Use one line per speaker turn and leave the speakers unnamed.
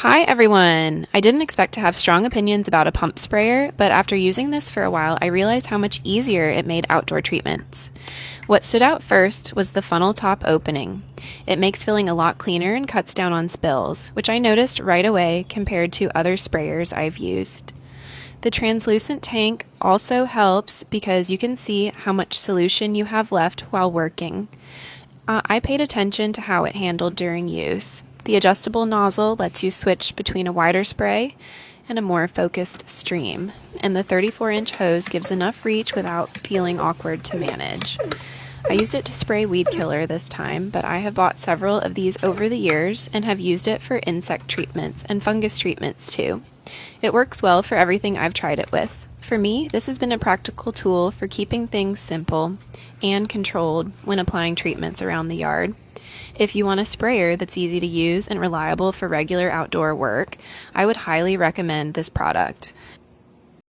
Hi everyone! I didn't expect to have strong opinions about a pump sprayer, but after using this for a while, I realized how much easier it made outdoor treatments. What stood out first was the funnel top opening. It makes filling a lot cleaner and cuts down on spills, which I noticed right away compared to other sprayers I've used. The translucent tank also helps because you can see how much solution you have left while working. I paid attention to how it handled during use. The adjustable nozzle lets you switch between a wider spray and a more focused stream, and the 34-inch hose gives enough reach without feeling awkward to manage. I used it to spray weed killer this time, but I have bought several of these over the years and have used it for insect treatments and fungus treatments too. It works well for everything I've tried it with. For me, this has been a practical tool for keeping things simple and controlled when applying treatments around the yard. If you want a sprayer that's easy to use and reliable for regular outdoor work, I would highly recommend this product.